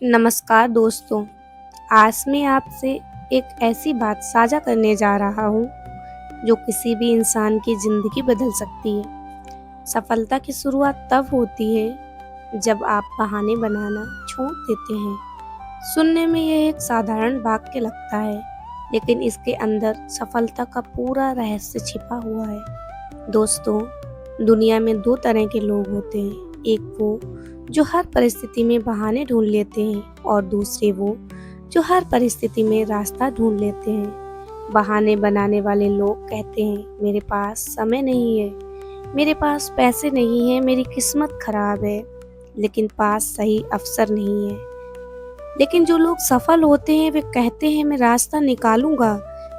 नमस्कार दोस्तों। आज मैं आपसे एक ऐसी बात साझा करने जा रहा हूँ जो किसी भी इंसान की ज़िंदगी बदल सकती है। सफलता की शुरुआत तब होती है जब आप बहाने बनाना छोड़ देते हैं। सुनने में यह एक साधारण वाक्य लगता है, लेकिन इसके अंदर सफलता का पूरा रहस्य छिपा हुआ है। दोस्तों, दुनिया में दो तरह के लोग होते हैं। एक वो जो हर परिस्थिति में बहाने ढूंढ लेते हैं और दूसरे वो जो हर परिस्थिति में रास्ता ढूंढ लेते हैं। बहाने बनाने वाले लोग कहते हैं, मेरे पास समय नहीं है, मेरे पास पैसे नहीं है, मेरी किस्मत खराब है, लेकिन पास सही अवसर नहीं है। लेकिन जो लोग सफल होते हैं वे कहते हैं, मैं रास्ता निकालूंगा,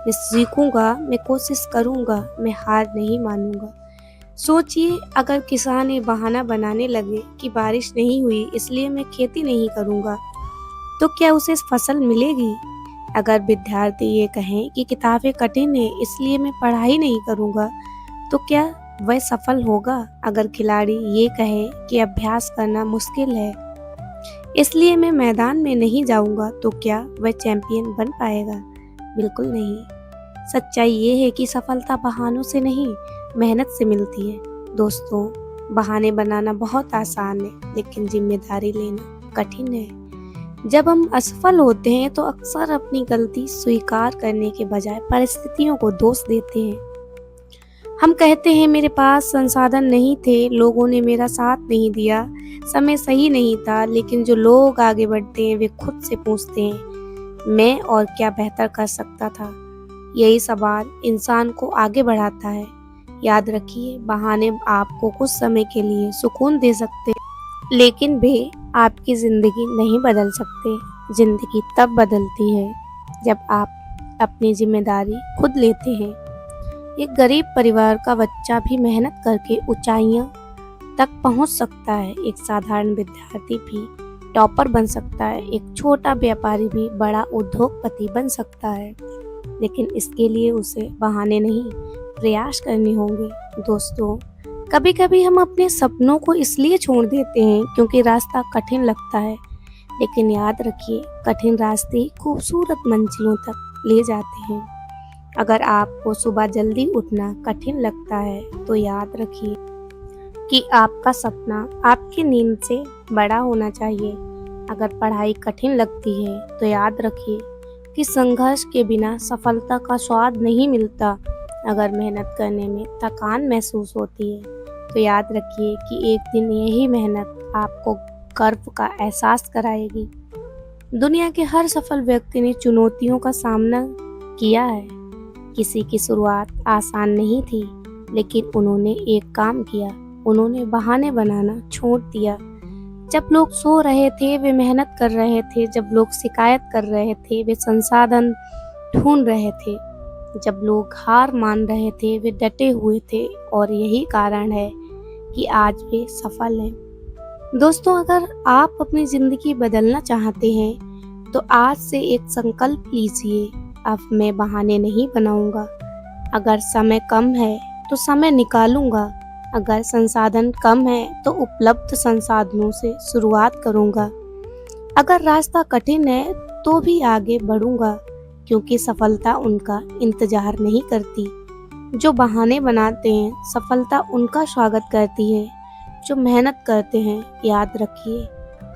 मैं सीखूंगा, मैं कोशिश करूंगा, मैं हार नहीं मानूंगा। सोचिए, अगर किसान ये बहाना बनाने लगे कि बारिश नहीं हुई इसलिए मैं खेती नहीं करूंगा, तो क्या उसे फसल मिलेगी? अगर विद्यार्थी ये कहें कि किताबें कठिन है इसलिए मैं पढ़ाई नहीं करूंगा, तो क्या वह सफल होगा? अगर खिलाड़ी ये कहे कि अभ्यास करना मुश्किल है इसलिए मैं मैदान में नहीं जाऊंगा, तो क्या वह चैंपियन बन पाएगा? बिल्कुल नहीं। सच्चाई ये है कि सफलता बहानों से नहीं, मेहनत से मिलती है। दोस्तों, बहाने बनाना बहुत आसान है, लेकिन जिम्मेदारी लेना कठिन है। जब हम असफल होते हैं तो अक्सर अपनी गलती स्वीकार करने के बजाय परिस्थितियों को दोष देते हैं। हम कहते हैं, मेरे पास संसाधन नहीं थे, लोगों ने मेरा साथ नहीं दिया, समय सही नहीं था। लेकिन जो लोग आगे बढ़ते हैं वे खुद से पूछते हैं, मैं और क्या बेहतर कर सकता था? यही सवाल इंसान को आगे बढ़ाता है। याद रखिए, बहाने आपको कुछ समय के लिए सुकून दे सकते हैं, लेकिन वे आपकी जिंदगी नहीं बदल सकते। जिंदगी तब बदलती है जब आप अपनी जिम्मेदारी खुद लेते हैं। एक गरीब परिवार का बच्चा भी मेहनत करके ऊंचाइयां तक पहुंच सकता है। एक साधारण विद्यार्थी भी टॉपर बन सकता है। एक छोटा व्यापारी भी बड़ा उद्योगपति बन सकता है, लेकिन इसके लिए उसे बहाने नहीं, प्रयास करने होंगे। दोस्तों, कभी कभी हम अपने सपनों को इसलिए छोड़ देते हैं क्योंकि रास्ता कठिन लगता है, लेकिन याद रखिए, कठिन रास्ते ही खूबसूरत मंजिलों तक ले जाते हैं। अगर आपको सुबह जल्दी उठना कठिन लगता है तो याद रखिए कि आपका सपना आपकी नींद से बड़ा होना चाहिए। अगर पढ़ाई कठिन लगती है तो याद रखिए कि संघर्ष के बिना सफलता का स्वाद नहीं मिलता। अगर मेहनत करने में थकान महसूस होती है तो याद रखिए कि एक दिन यही मेहनत आपको गर्व का एहसास कराएगी। दुनिया के हर सफल व्यक्ति ने चुनौतियों का सामना किया है। किसी की शुरुआत आसान नहीं थी, लेकिन उन्होंने एक काम किया, उन्होंने बहाने बनाना छोड़ दिया। जब लोग सो रहे थे वे मेहनत कर रहे थे, जब लोग शिकायत कर रहे थे वे संसाधन ढूंढ रहे थे, जब लोग हार मान रहे थे वे डटे हुए थे, और यही कारण है कि आज वे सफल हैं। दोस्तों, अगर आप अपनी जिंदगी बदलना चाहते हैं तो आज से एक संकल्प लीजिए, अब मैं बहाने नहीं बनाऊंगा। अगर समय कम है तो समय निकालूंगा, अगर संसाधन कम है तो उपलब्ध संसाधनों से शुरुआत करूंगा, अगर रास्ता कठिन है तो भी आगे बढ़ूंगा, क्योंकि सफलता उनका इंतजार नहीं करती जो बहाने बनाते हैं, सफलता उनका स्वागत करती है जो मेहनत करते हैं। याद रखिए,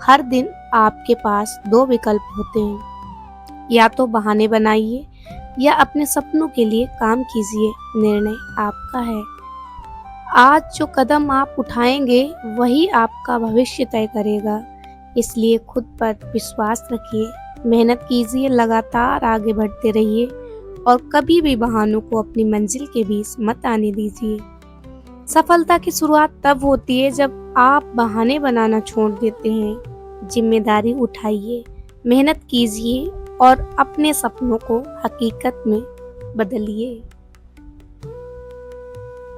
हर दिन आपके पास दो विकल्प होते हैं, या तो बहाने बनाइए या अपने सपनों के लिए काम कीजिए। निर्णय आपका है। आज जो कदम आप उठाएंगे वही आपका भविष्य तय करेगा। इसलिए खुद पर विश्वास रखिए, मेहनत कीजिए, लगातार आगे बढ़ते रहिए और कभी भी बहानों को अपनी मंजिल के बीच मत आने दीजिए। सफलता की शुरुआत तब होती है जब आप बहाने बनाना छोड़ देते हैं। जिम्मेदारी उठाइए, मेहनत कीजिए और अपने सपनों को हकीकत में बदलिए।